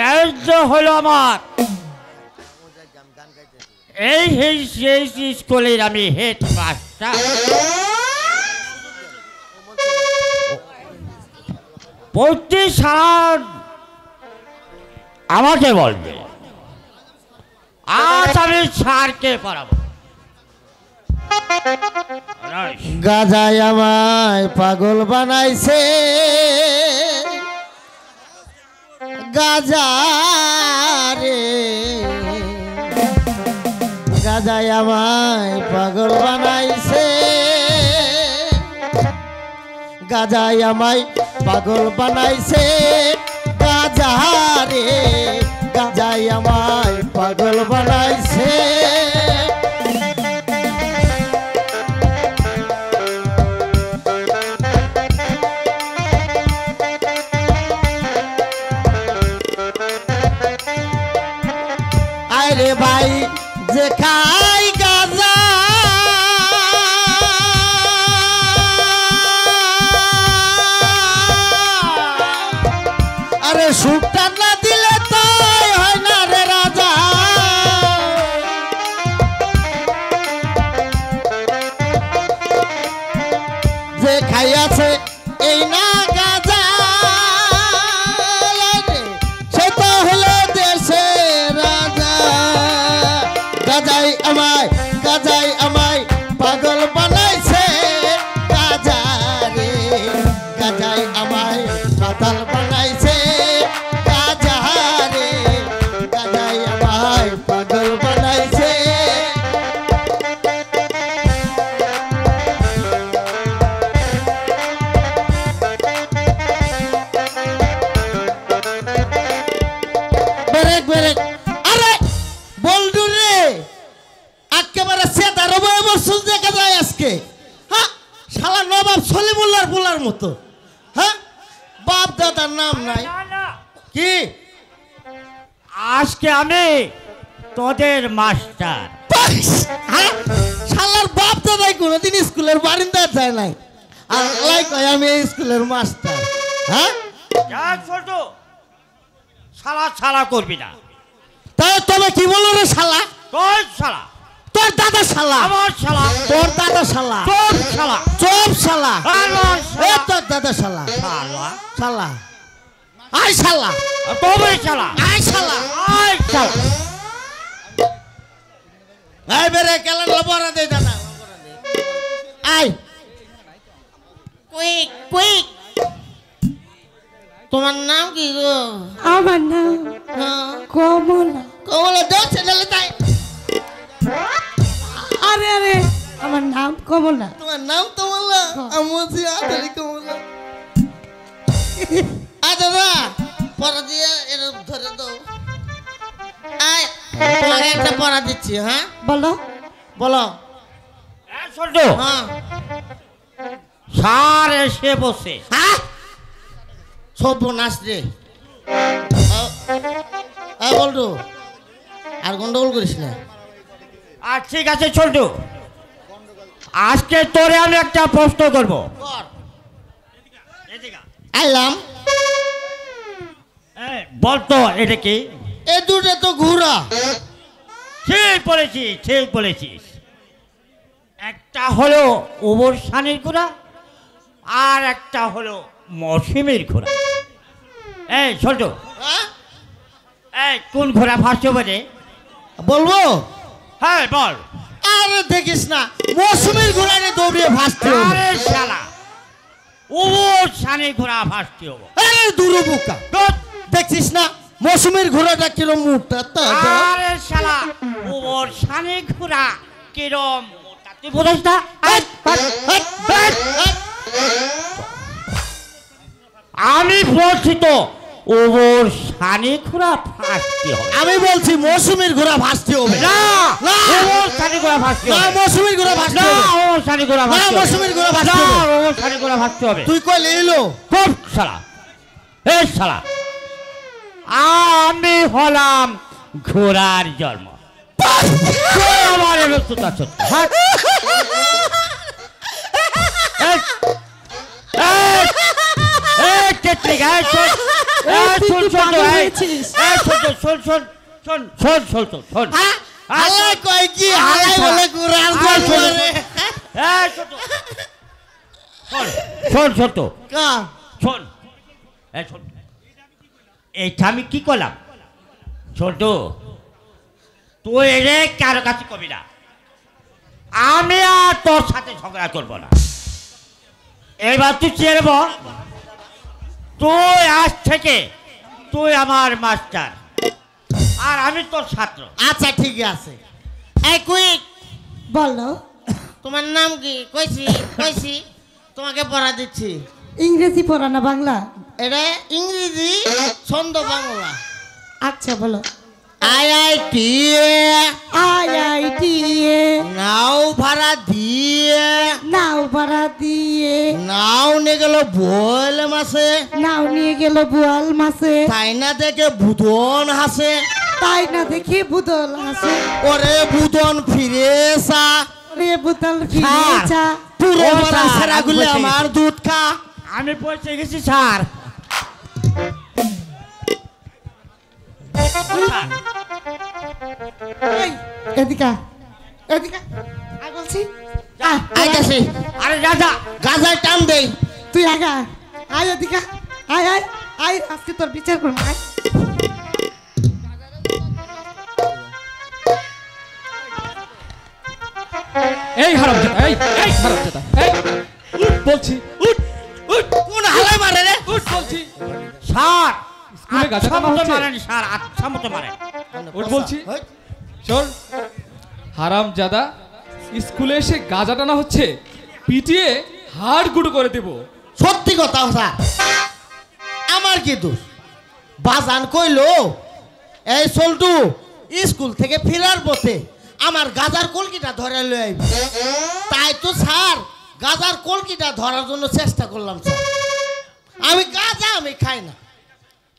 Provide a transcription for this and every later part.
এই যে হলো আমার এই স্কুলের আমি হেড মাস্টার। প্রতি সাল আমাকে বলবে, আজ আমি স্যারকে পড়াবো। গাজায় আমায় পাগল বানাইছে, গাজা রে গাজায় আমায় পাগল বানাইছে, গাজায় আমায় পাগল বানাইছে, গাজা রে গাজায় আমায় পাগল বানাইছে। আরে ভাই যে খাই গাজা, আরে সুখটা না দিলে তো হয় না রে রাজা। যে খাইয়াছে এই না গাজা, সে তো হলো দেশের রাজা। গাজাই আমায় পাগল বানাইছে, গাজা রে গাজাই আমায় পাগল বানাইছে, গাজা রে গাজাই আমায় পাগল বানাইছে। ব্রেক ব্রেক, আরে বলডু রে একেবারে সেদার বসুন দেখা যায় আজকে। হ্যাঁ শালা নবাব সলিমুল্লাহর বলার মতো। হ্যাঁ বাপ দাদার নাম নাই কি? আজকে আমি তোদের মাস্টার। হ্যাঁ শালার বাপ দাদাই কোনোদিন স্কুলের বারিন্দায় যায় নাই, আর লাই কয় আমি এই স্কুলের মাস্টার। হ্যাঁ ছোট শালা শালা করবি না। তাই তবে কি বলো রে শালা? তোর শালা, তোর দাদা শালা, আমার শালা, তোর দাদা শালা, তোর শালা, চোপ শালা, আমার এ শালা, তোর দাদা শালা, শালা, শালা আই শালা, তোর শালা, আই শালা, আই শালা। আই বেরে কেলান লবরা দে দাদা, আই কুইক কুইক। তোমার নাম কি গো? আমার নাম কমলা। কমলা দাও ছেলে তাই। আরে আরে আমার নাম কমলা। তোমার নাম কমলা? আমজি আদরি কমলা। আ দাদা পড়া দিয়ে এর ধরে দাও। আই তোমাকে একটা পড়া দিচ্ছি। হ্যাঁ বলো বলো। ছোট হ্যাঁ স্যার এসে বসে। হ্যাঁ সব নাচ রে। বলটু আর গন্ডগোল করিস না। আর ঠিক আছে ছোট, আজকে তোরে আমি একটা প্রশ্ন করবো। আইলাম বলতো এটা কি? এ দুটো তো ঘোড়া। ঠিক বলেছিস, ঠিক বলেছিস। একটা হলো ওবর সানির ঘোড়া, আর একটা হলো মৌসুমীর ঘোড়া। এই ছোট, এই কোন ঘোড়া ফার্স্ট হবে? বলবো? হ্যাঁ বল। আরে দেখিস না মৌসুমীর ঘোড়া নিয়ে দৌড়িয়ে ভাসতে হবে। আরে শালা, ওবর সানির ঘোড়া ফার্স্ট হবে। আরে দুরু বুকা, দেখছিস না মৌসুমীর ঘোড়াটা কিরম মোটা। আরে শালা, ওবর সানির ঘোড়া কিরম মোটা, তুই বোঝাস না? আমি বলছি তো ওবর সানি ঘোড়া ফাঁসতে হবে। আমি বলছি মৌসুমীর ঘোড়া ভাসতে হবে। না না ওবর সানি ঘোড়া ফাঁসতে না হবে। মৌসুমীর ঘোড়া ভাসতে না হবে। ওবর সানি ঘোড়া না ফাঁসতে হবে। মৌসুমীর ঘোড়া ভাসতে না হবে। ওবর সানি ঘোড়া ফাঁসতে হবে। তুই কইলে এলো খুব শালা, এই শালা, আমি হলাম ঘোড়ার জন্ম। আমার ব্যস্ততা সত্য। তুই শোন কি শোন তো, পাগল এই, হয়েছিস? এই, শোন তো, শোন শোন শোন শোন শোন শোন শোন হ্যাঁ হালাই কয় কি হালাই বলে কুরাল আয়, শোন, করে এই, শোন তো। শোন শোন শোন তো কা শোন এই শোন এইটা আমি কি করলাম শোন তো তুই রে কারো কাছে কবি না আমি আর তোর সাথে ঝগড়া করবো না এবার তুই চেরব তুই আজ থেকে তুই আমার মাস্টার আর আমি তোর ছাত্র আচ্ছা ঠিক আছে এই কুইক বলো তোমার নাম কি কইছি কইছি তোমাকে পড়া দিচ্ছি ইংরেজি পড়া না বাংলা? এটা ইংরেজি ছন্দ বাংলা আচ্ছা বলো। আইআইটি IIT নাও ভাড়া দিয়ে নাও ভাড়া দিয়ে নাও নিয়ে গেল বল মাসে নাও নিয়ে গেল বোয়াল মাছে তাই না দেখে বুধন হাসে তাই না দেখে বুদল হাসে ওরে বুধন ফিরেসা রে বুদল ফিরেছা পুরো ও মারা স্যার, সেরাগুলো আমি বলছি। আমার দুধ খা আমি পৌঁছে গেছি স্যার এই, এদিকে আয়, এদিকে আয়। আয় বলছি আয়, আইতাছি আরে রাজা গাজায় টান দেই তুই আগা আয় এদিকে আয় আয় আয় আজকে তোর বিচার করবো আয় এই হারামজাদা এই হারামজাদা এই উঠ বলছি উঠ উঠ কোন হালাই মারে রে উঠ বলছি স্যার স্কুলে গাছে আচ্ছা কামড় মতো হচ্ছে? মারেন স্যার আচ্ছা মতো মারেন উঠ বলছি শোন হারামজাদা স্কুলে এসে গাঁজা টানা হচ্ছে পিটিয়ে হাড় গুঁড়ো করে দেব সত্যি কথা স্যার আমার কি দোষ বাজান কইলো এই সল্টু স্কুল থেকে ফেরার পথে আমার গাজার কলকিটা ধরে লই আইবি তাই তো স্যার গাজার কলকিটা ধরার জন্য চেষ্টা করলাম স্যার আমি গাজা আমি খাই না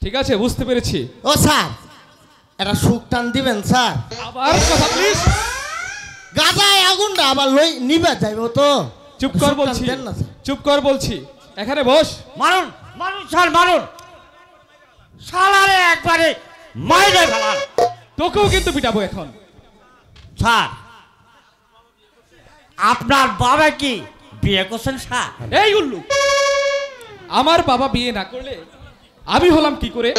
ঠিক আছে বুঝতে পেরেছি ও স্যার এটা সুখ টান দিবেন স্যার আবার কথা প্লিজ গাজায় আগুনটা আবার লই নিবে যাইব তো চুপ কর সুখ টান বলছি দেন না স্যার। চুপ কর বলছি এখানে বস মারুন মারুন স্যার মারুন শালারে একবারে মাইরে ফেলান তোকেও কিন্তু পিটাবো এখন স্যার আপনার বাবা কি বিয়ে করছেন স্যার এই উল্লু আমার বাবা বিয়ে না করলে আমি হলাম কি করে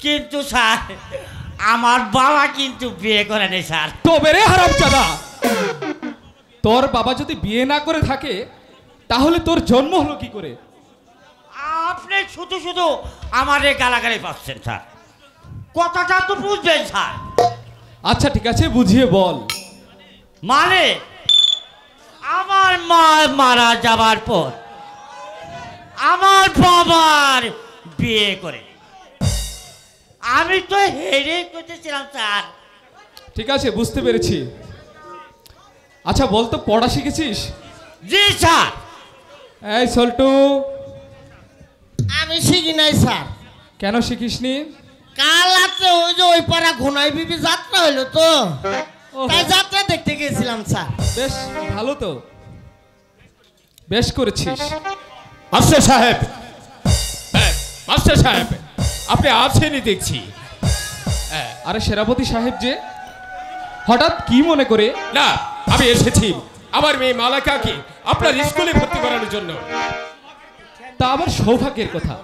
কিন্তু স্যার আমার বাবা কিন্তু বিয়ে করেনি স্যার তবে রে হারামজাদা তোর বাবা যদি বিয়ে না করে থাকে তাহলে তোর জন্ম হলো কি করে আপনি শুধু শুধু আমারে গালাগালি পাচ্ছেন স্যার কথাটা তো বুঝবেন স্যার আচ্ছা ঠিক আছে বুঝিয়ে বল মানে আমার মা মারা যাবার পর আমার বাবার বিয়ে করে আমি তো হেরে করতেছিলাম স্যার ঠিক আছে বুঝতে পেরেছি আচ্ছা বল তো পড়া শিখেছিস জি স্যার এই সল্টু আমি শিখি নাই স্যার কেন শিখিসনি কাল রাত্রে ওই যে ওই পাড়া ঘুনাই বিবি যাত্রা হইলো তো ওহ। তাই যাত্রা দেখতে গেছিলাম স্যার বেশ ভালো তো বেশ করেছিস মাস্টার সাহেব মাস্টার সাহেব আপনি আছেনই দেখছি আরে সেনাপতি সাহেব যে হঠাৎ কি মনে করে না আমি এসেছি আমার মেয়ে মালাকাকে আপনার স্কুলে ভর্তি করানোর জন্য তা আবার সৌভাগ্যের কথা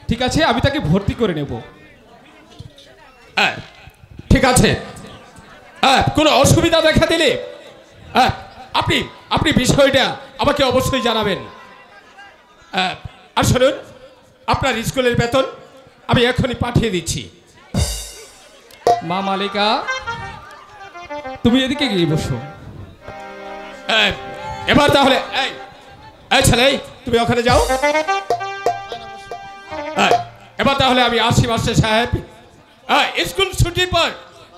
ঠিক আছে আমি তাকে ভর্তি করে নেব ঠিক আছে কোনো অসুবিধা দেখা দিলে আপনি আপনি বিষয়টা আমাকে অবশ্যই জানাবেন আর শুনুন আপনার স্কুলের বেতন আমি এখনই পাঠিয়ে দিচ্ছি মা মালিকা তুমি এদিকে গিয়ে বসো এবার তাহলে এই এই ছেলে তুমি ওখানে যাও এবার তাহলে আমি আসি মাস্টার সাহেব স্কুল ছুটির পর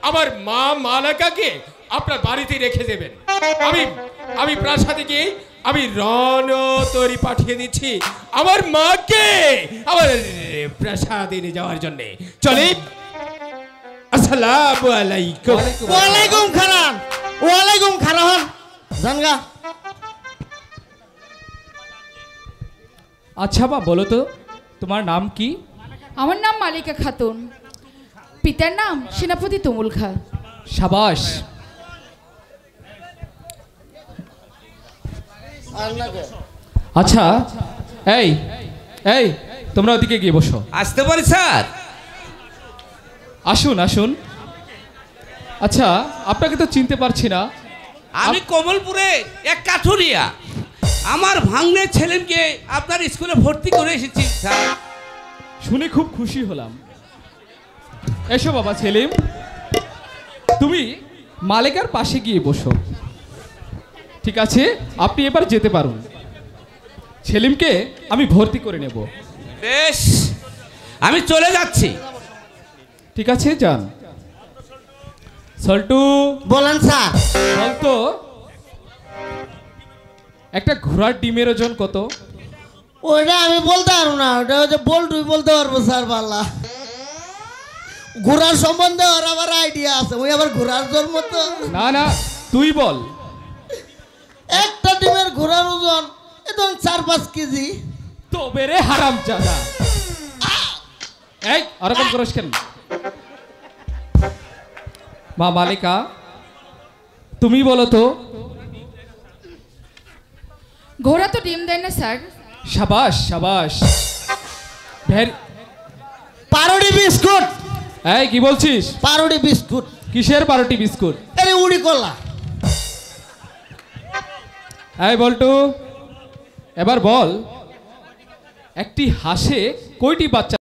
আমার মা মালাকাকে আপনার বাড়িতে রেখে দেবেন আমি প্রাসাদে গিয়ে আমি রণতরী পাঠিয়ে দিচ্ছি আমার মাকে আমার প্রাসাদে নিয়ে যাওয়ার জন্য চলে আসসালামু আলাইকুম ওয়ালাইকুম খারান ওয়ালাইকুম খারান জানগা আচ্ছা বা বলো তো তোমার নাম কি? আমার নাম মালিকা খাতুন, পিতার নাম সেনাপতি তুমুল খা। সাবাস। আচ্ছা এই এই তোমরা ওদিকে গিয়ে বসো। আসতে পারি স্যার? আসুন আসুন। আচ্ছা আপনাকে তো চিনতে পারছি না। আমি কমলপুরে এক কাঠুরিয়া। আমার ভাগ্নের ছেলেকে আপনার স্কুলে ভর্তি করে এসেছি স্যার। শুনে খুব খুশি হলাম। এসো বাবা সেলিম, তুমি মালিকার পাশে গিয়ে বসো। ঠিক আছে, আপনি এবার যেতে পারুন। সেলিমকে আমি ভর্তি করে নেব। বেশ, আমি চলে যাচ্ছি। ঠিক আছে, যান। সল্টু, বলেন স্যার। বলতো একটা ঘোড়ার ডিমের ওজন কত? ওইটা আমি বলতে পারবো না, ওটা হচ্ছে বল্টুই বলতে পারবো স্যার। পাল্লা ঘোড়ার সম্বন্ধে ওর আবার আইডিয়া আছে, ওই আবার ঘোড়ার জন্ম তো। না না, তুই বল। একটা ডিমের ঘোড়ার ওজন একদম 4-5 কেজি। তো বেরে হারাম জাদা, এই ওরকম করিস কেন? মা মালিকা, তুমি বলো তো। ঘোড়া তো ডিম দেয় না স্যার। সাবাস সাবাস। পাউরুটি বিস্কুট। এই কি বলছিস? পাউরুটি বিস্কুট। কিসের পাউরুটি বিস্কুট? আরে উড়ি কলা। এই বল্টু, এবার বল একটি হাঁসে কয়টি বাচ্চা